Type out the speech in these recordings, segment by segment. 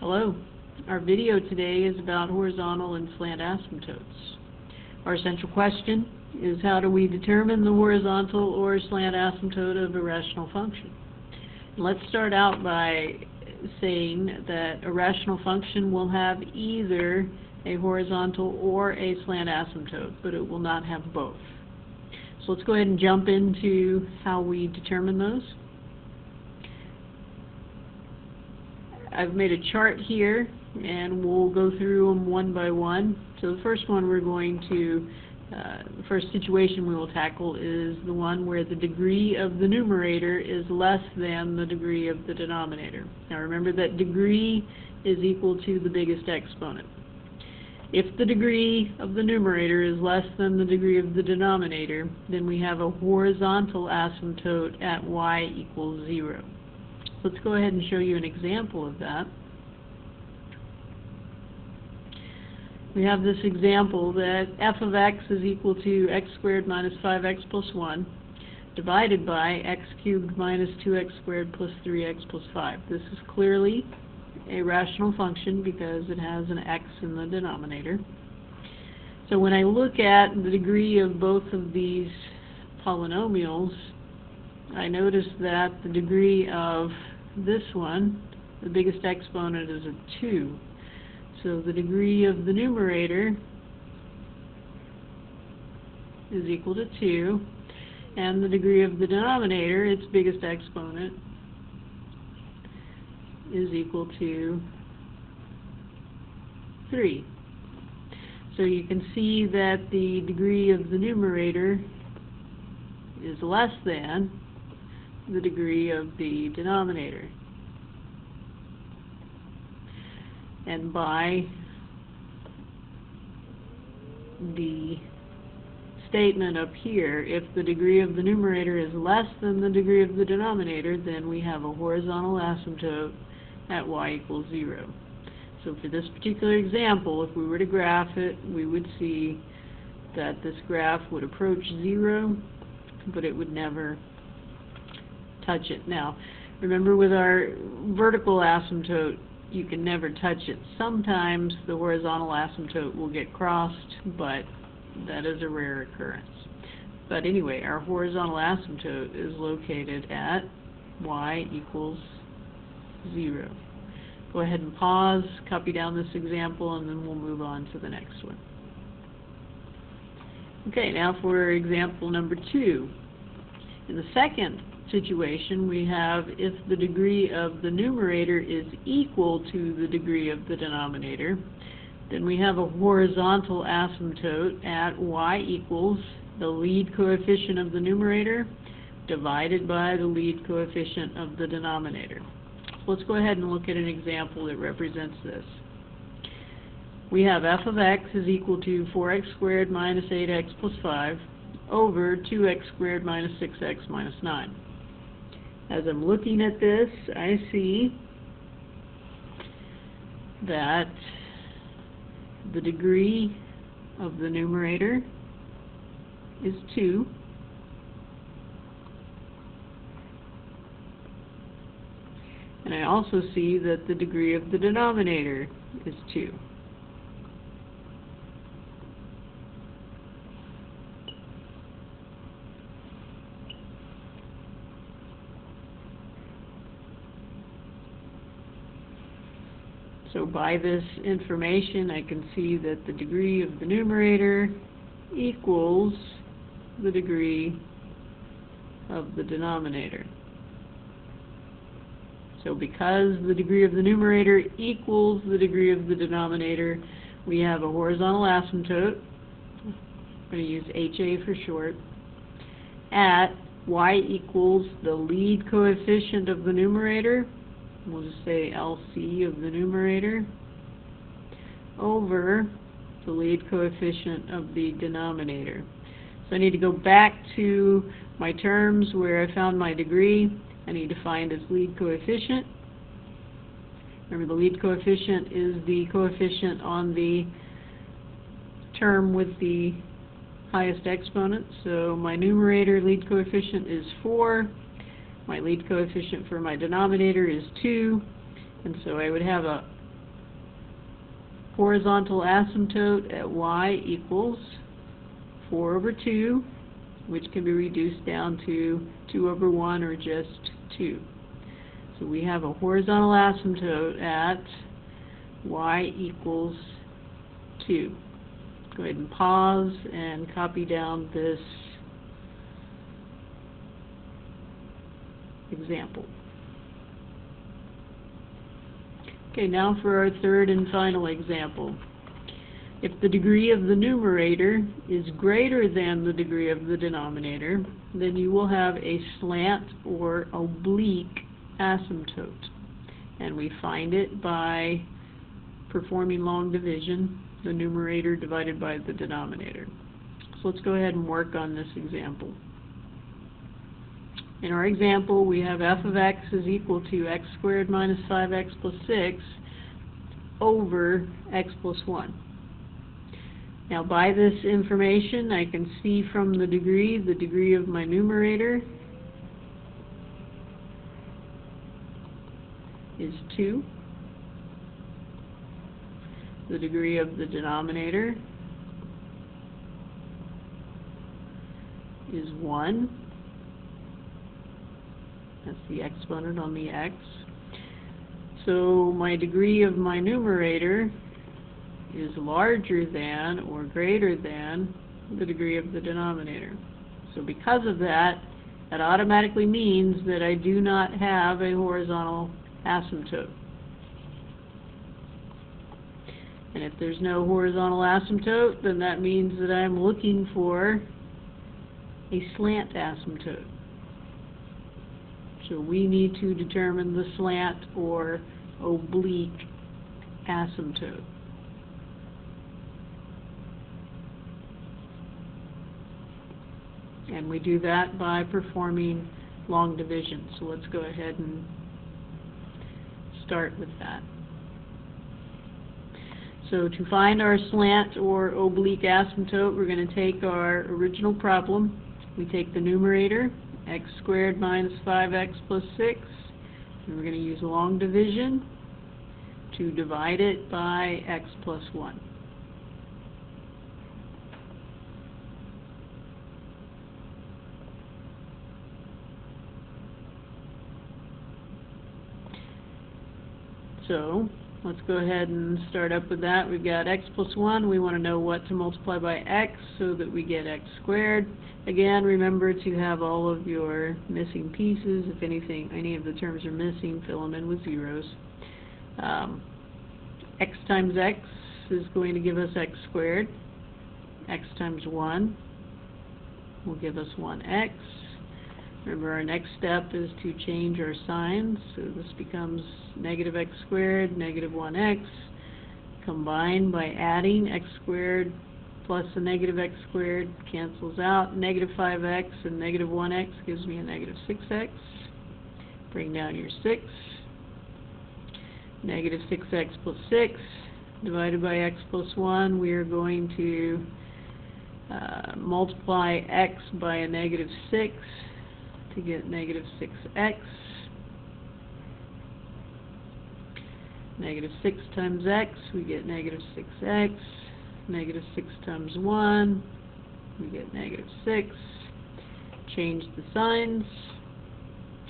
Hello. Our video today is about horizontal and slant asymptotes. Our central question is, how do we determine the horizontal or slant asymptote of a rational function? And let's start out by saying that a rational function will have either a horizontal or a slant asymptote, but it will not have both. So let's go ahead and jump into how we determine those. I've made a chart here, and we'll go through them one by one. So the first one we're going to, the first situation we will tackle is the one where the degree of the numerator is less than the degree of the denominator. Now remember that degree is equal to the biggest exponent. If the degree of the numerator is less than the degree of the denominator, then we have a horizontal asymptote at y equals 0. Let's go ahead and show you an example of that. We have this example that f of x is equal to x squared minus 5x plus 1 divided by x cubed minus 2x squared plus 3x plus 5. This is clearly a rational function because it has an x in the denominator. So when I look at the degree of both of these polynomials, I notice that the degree of this one, the biggest exponent, is a 2. So the degree of the numerator is equal to 2, and the degree of the denominator, its biggest exponent, is equal to 3. So you can see that the degree of the numerator is less than the degree of the denominator. And by the statement up here, if the degree of the numerator is less than the degree of the denominator, then we have a horizontal asymptote at y equals 0. So for this particular example, if we were to graph it, we would see that this graph would approach 0, but it would never touch it. Now, remember, with our vertical asymptote, you can never touch it. Sometimes the horizontal asymptote will get crossed, but that is a rare occurrence. But anyway, our horizontal asymptote is located at y equals 0. Go ahead and pause, copy down this example, and then we'll move on to the next one. Okay, now for example number 2. In the second situation, we have if the degree of the numerator is equal to the degree of the denominator, then we have a horizontal asymptote at y equals the lead coefficient of the numerator divided by the lead coefficient of the denominator. So let's go ahead and look at an example that represents this. We have f of x is equal to 4x squared minus 8x plus 5 over 2x squared minus 6x minus 9. As I'm looking at this, I see that the degree of the numerator is 2, and I also see that the degree of the denominator is 2. So by this information, I can see that the degree of the numerator equals the degree of the denominator. So because the degree of the numerator equals the degree of the denominator, we have a horizontal asymptote, I'm going to use HA for short, at y equals the lead coefficient of the numerator, we'll just say LC of the numerator, over the lead coefficient of the denominator. So I need to go back to my terms where I found my degree. I need to find its lead coefficient. Remember, the lead coefficient is the coefficient on the term with the highest exponent. So my numerator lead coefficient is 4. My lead coefficient for my denominator is 2, and so I would have a horizontal asymptote at y equals 4 over 2, which can be reduced down to 2 over 1 or just 2. So we have a horizontal asymptote at y equals 2. Go ahead and pause and copy down this example. Okay, now for our third and final example. If the degree of the numerator is greater than the degree of the denominator, then you will have a slant or oblique asymptote. And we find it by performing long division, the numerator divided by the denominator. So let's go ahead and work on this example. In our example, we have f of x is equal to x squared minus 5x plus 6 over x plus 1. Now, by this information, I can see from the degree of my numerator is 2. The degree of the denominator is 1. That's the exponent on the x. So my degree of my numerator is larger than or greater than the degree of the denominator. So because of that, that automatically means that I do not have a horizontal asymptote. And if there's no horizontal asymptote, then that means that I'm looking for a slant asymptote. So we need to determine the slant or oblique asymptote. And we do that by performing long division. So let's go ahead and start with that. So to find our slant or oblique asymptote, we're going to take our original problem. We take the numerator, x squared minus 5x plus 6, and we're going to use long division to divide it by x plus 1. So let's go ahead and start up with that. We've got x plus 1. We want to know what to multiply by x so that we get x squared. Again, remember to have all of your missing pieces. If any of the terms are missing, fill them in with zeros. X times x is going to give us x squared. X times 1 will give us 1x. Remember, our next step is to change our signs. So this becomes negative x squared, negative 1x, combined by adding x squared plus a negative x squared cancels out. Negative 5x and negative 1x gives me a negative 6x. Bring down your 6. Negative 6x plus 6 divided by x plus 1. We are going to multiply x by a negative 6 to get negative 6x. Negative 6 times x, we get negative 6x. Negative 6 times 1, we get negative 6. Change the signs.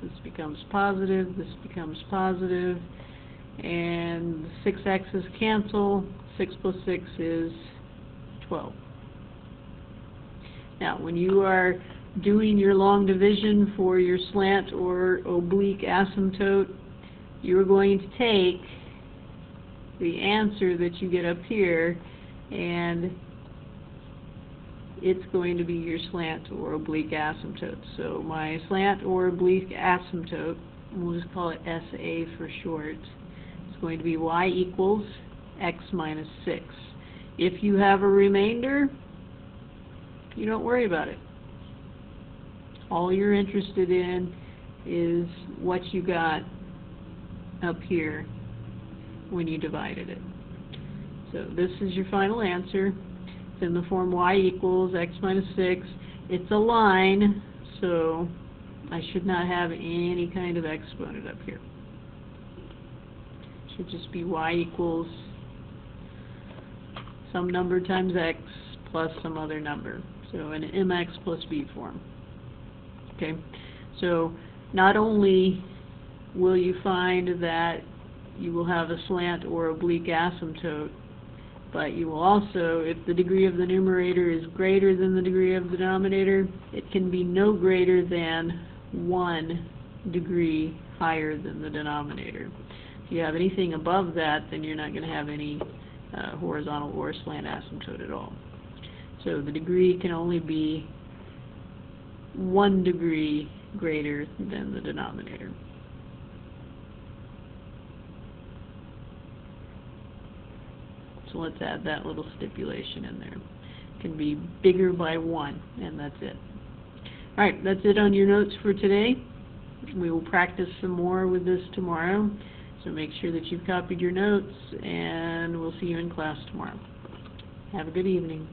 This becomes positive, this becomes positive, and the 6x's cancel. 6 plus 6 is 12. Now, when you are doing your long division for your slant or oblique asymptote, you're going to take the answer that you get up here, and it's going to be your slant or oblique asymptote. So my slant or oblique asymptote, we'll just call it SA for short, is going to be y equals x minus 6. If you have a remainder, you don't worry about it. All you're interested in is what you got up here when you divided it. So this is your final answer. It's in the form y equals x minus 6. It's a line, so I should not have any kind of exponent up here. It should just be y equals some number times x plus some other number. So an mx plus b form. Okay, so not only will you find that you will have a slant or oblique asymptote, but you will also, if the degree of the numerator is greater than the degree of the denominator, it can be no greater than 1 degree higher than the denominator. If you have anything above that, then you're not going to have any horizontal or slant asymptote at all. So the degree can only be 1 degree greater than the denominator. So let's add that little stipulation in there. It can be bigger by 1, and that's it. Alright, that's it on your notes for today. We will practice some more with this tomorrow, so make sure that you've copied your notes, and we'll see you in class tomorrow. Have a good evening.